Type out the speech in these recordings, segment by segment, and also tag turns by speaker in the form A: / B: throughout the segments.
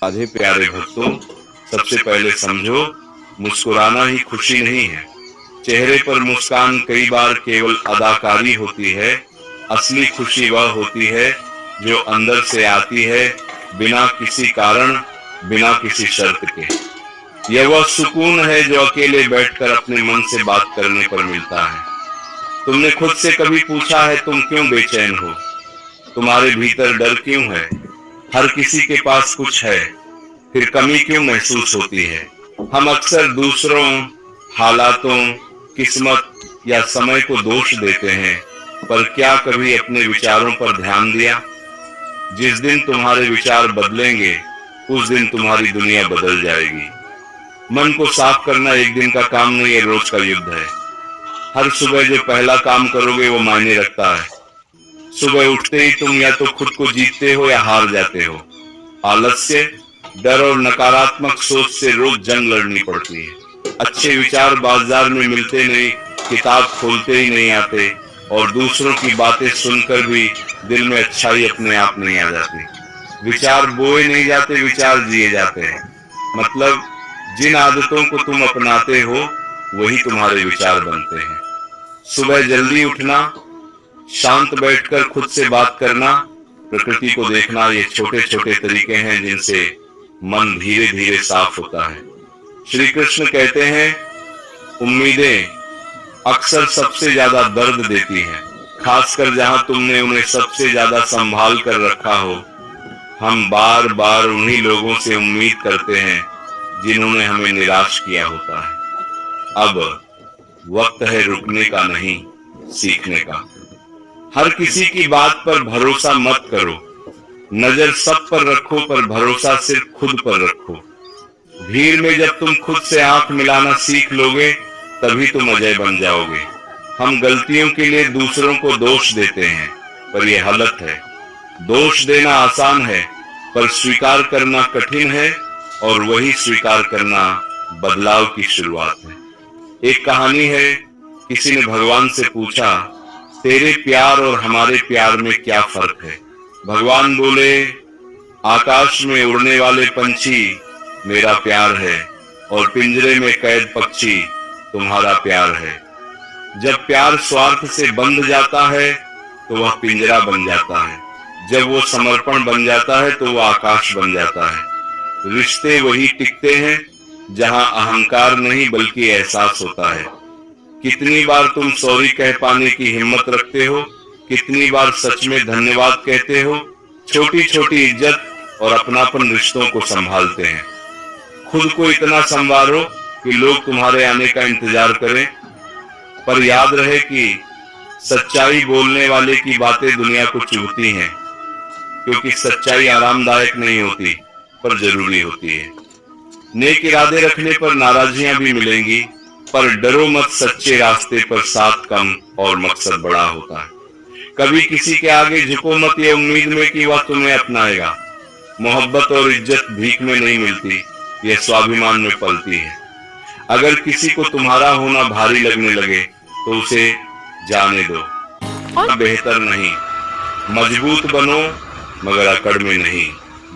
A: राधे प्यारे भक्तों, सबसे पहले समझो, मुस्कुराना ही खुशी नहीं है। चेहरे पर मुस्कान कई बार केवल अदाकारी होती है। असली खुशी वह होती है जो अंदर से आती है, बिना किसी कारण, बिना किसी शर्त के। यह वह सुकून है जो अकेले बैठकर अपने मन से बात करने पर मिलता है। तुमने खुद से कभी पूछा है तुम क्यों बेचैन हो? तुम्हारे भीतर डर क्यों है? हर किसी के पास कुछ है, फिर कमी क्यों महसूस होती है? हम अक्सर दूसरों, हालातों, किस्मत या समय को दोष देते हैं, पर क्या कभी अपने विचारों पर ध्यान दिया? जिस दिन तुम्हारे विचार बदलेंगे, उस दिन तुम्हारी दुनिया बदल जाएगी। मन को साफ करना एक दिन का काम नहीं है, रोज का युद्ध है। हर सुबह जो पहला काम करोगे वो मायने रखता है। सुबह उठते ही तुम या तो खुद को जीतते हो या हार जाते हो। आलस्य, डर और नकारात्मक सोच से रोज जंग लड़नी पड़ती है। अच्छे विचार बाजार में मिलते नहीं, किताब खोलते ही नहीं आते, और दूसरों की बातें सुनकर भी दिल में अच्छाई अपने आप नहीं आ जाती। विचार बोए नहीं जाते, विचार जिए जाते हैं। मतलब जिन आदतों को तुम अपनाते हो वही तुम्हारे विचार बनते हैं। सुबह जल्दी उठना, शांत बैठकर खुद से बात करना, प्रकृति को देखना, ये छोटे छोटे तरीके हैं जिनसे मन धीरे धीरे साफ होता है। श्री कृष्ण कहते हैं, उम्मीदें अक्सर सबसे ज्यादा दर्द देती हैं, खासकर जहां तुमने उन्हें सबसे ज्यादा संभाल कर रखा हो। हम बार बार उन्हीं लोगों से उम्मीद करते हैं जिन्होंने हमें निराश किया होता है। अब वक्त है रुकने का नहीं, सीखने का। हर किसी की बात पर भरोसा मत करो। नजर सब पर रखो, पर भरोसा सिर्फ खुद पर रखो। भीड़ में जब तुम खुद से आंख मिलाना सीख लोगे, तभी तुम अजय बन जाओगे। हम गलतियों के लिए दूसरों को दोष देते हैं, पर यह गलत है। दोष देना आसान है, पर स्वीकार करना कठिन है, और वही स्वीकार करना बदलाव की शुरुआत है। एक कहानी है, किसी ने भगवान से पूछा, तेरे प्यार और हमारे प्यार में क्या फर्क है? भगवान बोले, आकाश में उड़ने वाले पंछी मेरा प्यार है, और पिंजरे में कैद पक्षी तुम्हारा प्यार है। जब प्यार स्वार्थ से बंध जाता है तो वह पिंजरा बन जाता है। जब वो समर्पण बन जाता है तो वह आकाश बन जाता है। रिश्ते वही टिकते हैं जहां अहंकार नहीं बल्कि एहसास होता है। कितनी बार तुम सॉरी कह पाने की हिम्मत रखते हो? कितनी बार सच में धन्यवाद कहते हो? छोटी छोटी इज्जत और अपनापन रिश्तों को संभालते हैं। खुद को इतना संवारो कि लोग तुम्हारे आने का इंतजार करें, पर याद रहे कि सच्चाई बोलने वाले की बातें दुनिया को चुभती हैं, क्योंकि सच्चाई आरामदायक नहीं होती, पर जरूरी होती है। नेक इरादे रखने पर नाराजियां भी मिलेंगी, पर डरो मत, सच्चे रास्ते पर साथ कम और मकसद बड़ा होता है। कभी किसी के आगे झुको मत ये उम्मीद में कि वह तुम्हें अपनाएगा। मोहब्बत और इज्जत भीख में नहीं मिलती, यह स्वाभिमान में पलती है। अगर किसी को तुम्हारा होना भारी लगने लगे तो उसे जाने दो, बेहतर नहीं। मजबूत बनो मगर अकड़ में नहीं।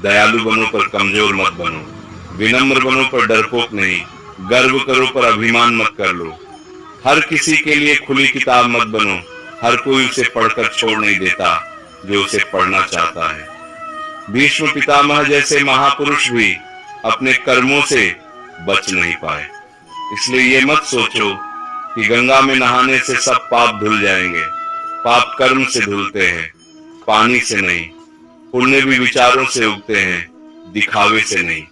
A: दयालु बनो पर कमजोर मत बनो। विनम्र बनो पर डरपोक नहीं। गर्व करो पर अभिमान मत कर लो। हर किसी के लिए खुली किताब मत बनो। हर कोई उसे पढ़कर छोड़ नहीं देता जो उसे पढ़ना चाहता है। भीष्म पितामह जैसे महापुरुष भी अपने कर्मों से बच नहीं पाए। इसलिए ये मत सोचो कि गंगा में नहाने से सब पाप धुल जाएंगे। पाप कर्म से धुलते हैं, पानी से नहीं। पुण्य भी विचारों से उगते हैं, दिखावे से नहीं।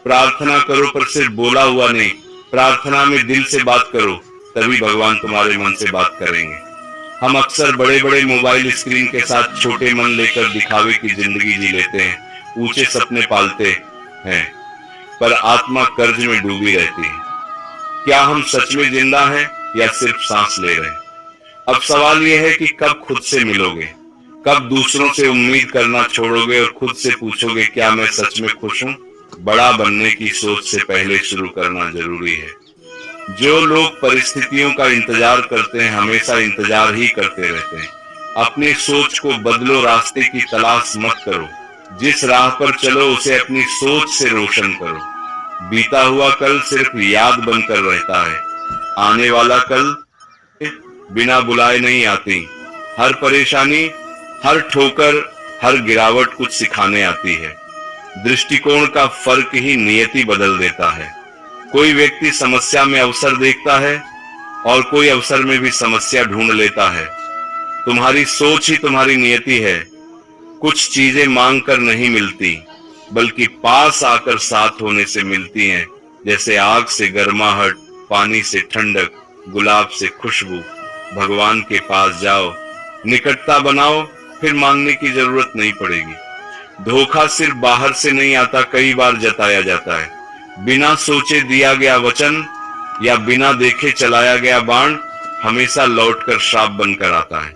A: प्रार्थना करो पर सिर्फ बोला हुआ नहीं, प्रार्थना में दिल से बात करो, तभी भगवान तुम्हारे मन से बात करेंगे। हम अक्सर बड़े बड़े मोबाइल स्क्रीन के साथ छोटे मन लेकर दिखावे की जिंदगी जी लेते हैं, ऊंचे सपने पालते हैं, पर आत्मा कर्ज में डूबी रहती है। क्या हम सच में जिंदा हैं या सिर्फ सांस ले रहे हैं? अब सवाल यह है कि कब खुद से मिलोगे, कब दूसरों से उम्मीद करना छोड़ोगे और खुद से पूछोगे, क्या मैं सच में खुश हूं? बड़ा बनने की सोच से पहले शुरू करना जरूरी है। जो लोग परिस्थितियों का इंतजार करते हैं हमेशा इंतजार ही करते रहते हैं। अपनी सोच को बदलो, रास्ते की तलाश मत करो। जिस राह पर चलो उसे अपनी सोच से रोशन करो। बीता हुआ कल सिर्फ याद बनकर रहता है, आने वाला कल बिना बुलाए नहीं आती। हर परेशानी, हर ठोकर, हर गिरावट कुछ सिखाने आती है। दृष्टिकोण का फर्क ही नियति बदल देता है। कोई व्यक्ति समस्या में अवसर देखता है और कोई अवसर में भी समस्या ढूंढ लेता है। तुम्हारी सोच ही तुम्हारी नियति है। कुछ चीजें मांग कर नहीं मिलती, बल्कि पास आकर साथ होने से मिलती हैं। जैसे आग से गर्माहट, पानी से ठंडक, गुलाब से खुशबू। भगवान के पास जाओ, निकटता बनाओ, फिर मांगने की जरूरत नहीं पड़ेगी। धोखा सिर्फ बाहर से नहीं आता, कई बार जताया जाता है। बिना सोचे दिया गया वचन या बिना देखे चलाया गया बाण हमेशा लौटकर श्राप बनकर आता है।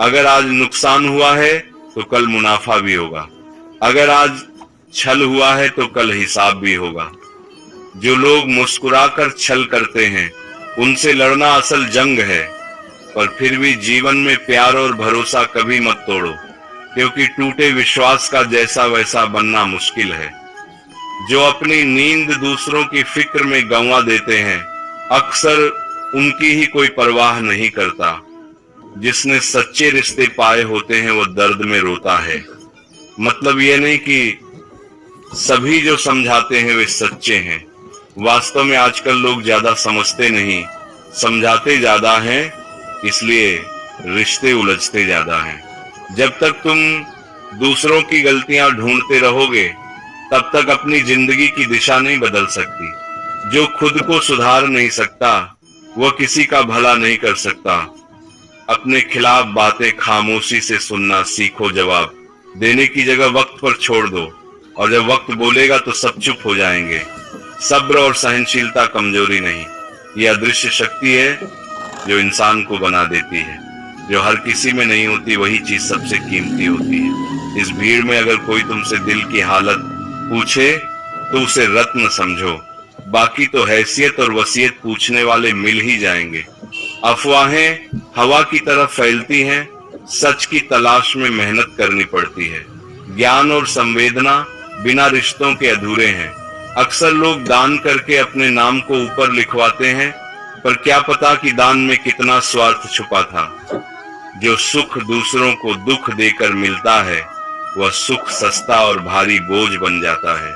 A: अगर आज नुकसान हुआ है तो कल मुनाफा भी होगा। अगर आज छल हुआ है तो कल हिसाब भी होगा। जो लोग मुस्कुराकर छल करते हैं उनसे लड़ना असल जंग है। पर फिर भी जीवन में प्यार और भरोसा कभी मत तोड़ो, क्योंकि टूटे विश्वास का जैसा वैसा बनना मुश्किल है। जो अपनी नींद दूसरों की फिक्र में गंवा देते हैं, अक्सर उनकी ही कोई परवाह नहीं करता। जिसने सच्चे रिश्ते पाए होते हैं वो दर्द में रोता है। मतलब ये नहीं कि सभी जो समझाते हैं वे सच्चे हैं। वास्तव में आजकल लोग ज्यादा समझते नहीं, समझाते ज्यादा हैं, इसलिए रिश्ते उलझते ज्यादा हैं। जब तक तुम दूसरों की गलतियां ढूंढते रहोगे तब तक अपनी जिंदगी की दिशा नहीं बदल सकती। जो खुद को सुधार नहीं सकता वह किसी का भला नहीं कर सकता। अपने खिलाफ बातें खामोशी से सुनना सीखो। जवाब देने की जगह वक्त पर छोड़ दो, और जब वक्त बोलेगा तो सब चुप हो जाएंगे। सब्र और सहनशीलता कमजोरी नहीं, यह अदृश्य शक्ति है जो इंसान को बना देती है। जो हर किसी में नहीं होती वही चीज सबसे कीमती होती है। इस भीड़ में अगर कोई तुमसे दिल की हालत पूछे तो उसे रत्न समझो, बाकी तो हैसियत और वसीयत पूछने वाले मिल ही जाएंगे। अफवाहें हवा की तरह फैलती हैं, सच की तलाश में मेहनत करनी पड़ती है। ज्ञान और संवेदना बिना रिश्तों के अधूरे हैं। अक्सर लोग दान करके अपने नाम को ऊपर लिखवाते हैं, पर क्या पता कि दान में कितना स्वार्थ छुपा था। जो सुख दूसरों को दुख देकर मिलता है वह सुख सस्ता और भारी बोझ बन जाता है।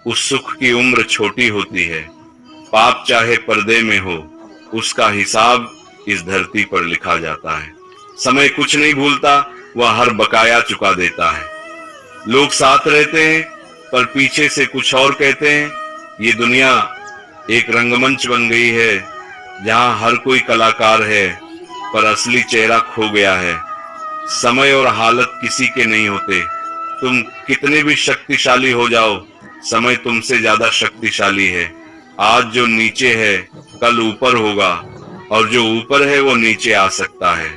A: उस सुख की उम्र छोटी होती है। पाप चाहे पर्दे में हो, उसका हिसाब इस धरती पर लिखा जाता है। समय कुछ नहीं भूलता, वह हर बकाया चुका देता है। लोग साथ रहते हैं पर पीछे से कुछ और कहते हैं। ये दुनिया एक रंगमंच बन गई है जहां हर कोई कलाकार है पर असली चेहरा खो गया है। समय और हालत किसी के नहीं होते। तुम कितने भी शक्तिशाली हो जाओ, समय तुमसे ज्यादा शक्तिशाली है। आज जो नीचे है कल ऊपर होगा, और जो ऊपर है वो नीचे आ सकता है।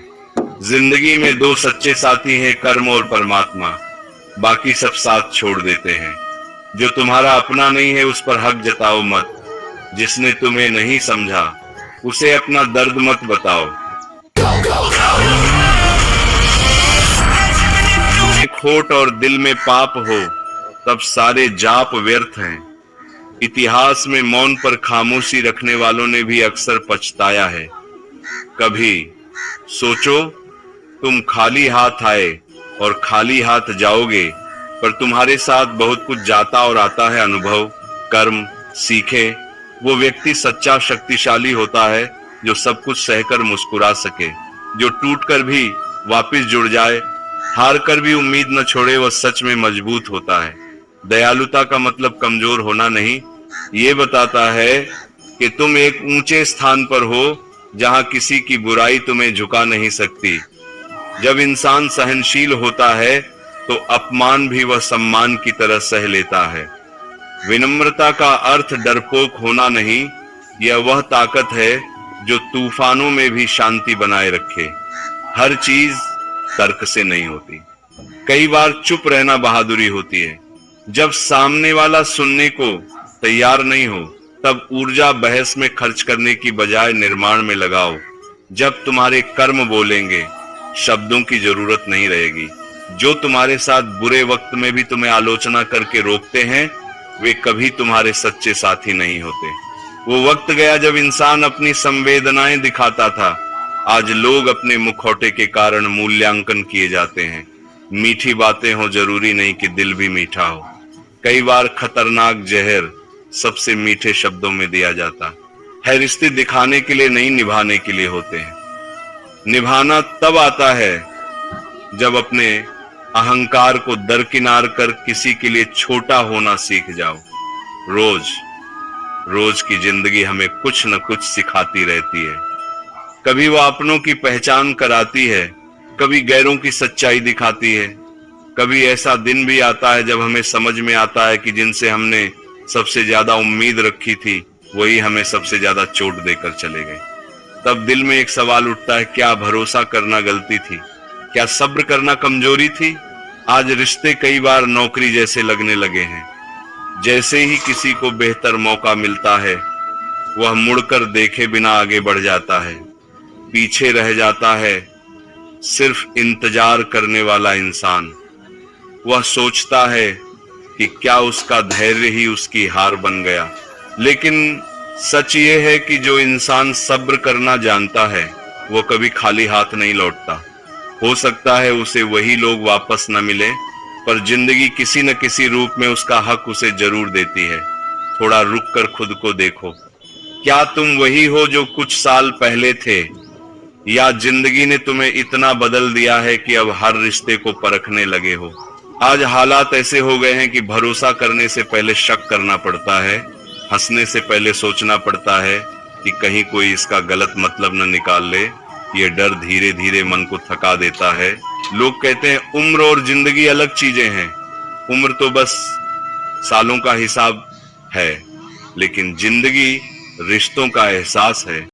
A: जिंदगी में दो सच्चे साथी हैं, कर्म और परमात्मा। बाकी सब साथ छोड़ देते हैं। जो तुम्हारा अपना नहीं है उस पर हक जताओ मत। जिसने तुम्हें नहीं समझा उसे अपना दर्द मत बताओ। खोट और दिल में पाप हो तब सारे जाप व्यर्थ हैं। इतिहास में मौन पर खामोशी रखने वालों ने भी अक्सर पछताया है। कभी सोचो तुम खाली हाथ आए और खाली हाथ जाओगे, पर तुम्हारे साथ बहुत कुछ जाता और आता है। अनुभव, कर्म, सीखे। वो व्यक्ति सच्चा शक्तिशाली होता है जो सब कुछ सहकर मुस्कुरा सके, जो टूटकर भी वापस जुड़ जाए, हार कर भी उम्मीद न छोड़े। वह सच में मजबूत होता है। दयालुता का मतलब कमजोर होना नहीं, ये बताता है कि तुम एक ऊंचे स्थान पर हो जहां किसी की बुराई तुम्हें झुका नहीं सकती। जब इंसान सहनशील होता है तो अपमान भी वह सम्मान की तरह सह लेता है। विनम्रता का अर्थ डरपोक होना नहीं, यह वह ताकत है जो तूफानों में भी शांति बनाए रखे। हर चीज तर्क से नहीं होती। कई बार चुप रहना बहादुरी होती है। जब सामने वाला सुनने को तैयार नहीं हो तब ऊर्जा बहस में खर्च करने की बजाय निर्माण में लगाओ। जब तुम्हारे कर्म बोलेंगे शब्दों की जरूरत नहीं रहेगी। जो तुम्हारे साथ बुरे वक्त में भी तुम्हें आलोचना करके रोकते हैं, वे कभी तुम्हारे सच्चे साथी नहीं होते। वो वक्त गया जब इंसान अपनी संवेदनाएं दिखाता था। आज लोग अपने मुखौटे के कारण मूल्यांकन किए जाते हैं। मीठी बातें हो, जरूरी नहीं कि दिल भी मीठा हो। कई बार खतरनाक जहर सबसे मीठे शब्दों में दिया जाता है। रिश्ते दिखाने के लिए नहीं, निभाने के लिए होते हैं। निभाना तब आता है जब अपने अहंकार को दरकिनार कर किसी के लिए छोटा होना सीख जाओ। रोज की जिंदगी हमें कुछ न कुछ सिखाती रहती है। कभी वह अपनों की पहचान कराती है, कभी गैरों की सच्चाई दिखाती है। कभी ऐसा दिन भी आता है जब हमें समझ में आता है कि जिनसे हमने सबसे ज्यादा उम्मीद रखी थी, वही हमें सबसे ज्यादा चोट देकर चले गए। तब दिल में एक सवाल उठता है, क्या भरोसा करना गलती थी? क्या सब्र करना कमजोरी थी? आज रिश्ते कई बार नौकरी जैसे लगने लगे हैं। जैसे ही किसी को बेहतर मौका मिलता है, वह मुड़कर देखे बिना आगे बढ़ जाता है। पीछे रह जाता है सिर्फ इंतजार करने वाला इंसान। वह सोचता है कि क्या उसका धैर्य ही उसकी हार बन गया। लेकिन सच ये है कि जो इंसान सब्र करना जानता है, वो कभी खाली हाथ नहीं लौटता। हो सकता है उसे वही लोग वापस न मिले, पर जिंदगी किसी न किसी रूप में उसका हक उसे जरूर देती है। थोड़ा रुक कर खुद को देखो, क्या तुम वही हो जो कुछ साल पहले थे, या जिंदगी ने तुम्हें इतना बदल दिया है कि अब हर रिश्ते को परखने लगे हो। आज हालात ऐसे हो गए हैं कि भरोसा करने से पहले शक करना पड़ता है, हंसने से पहले सोचना पड़ता है कि कहीं कोई इसका गलत मतलब न निकाल ले। ये डर धीरे धीरे मन को थका देता है। लोग कहते हैं उम्र और जिंदगी अलग चीजें हैं। उम्र तो बस सालों का हिसाब है, लेकिन जिंदगी रिश्तों का एहसास है।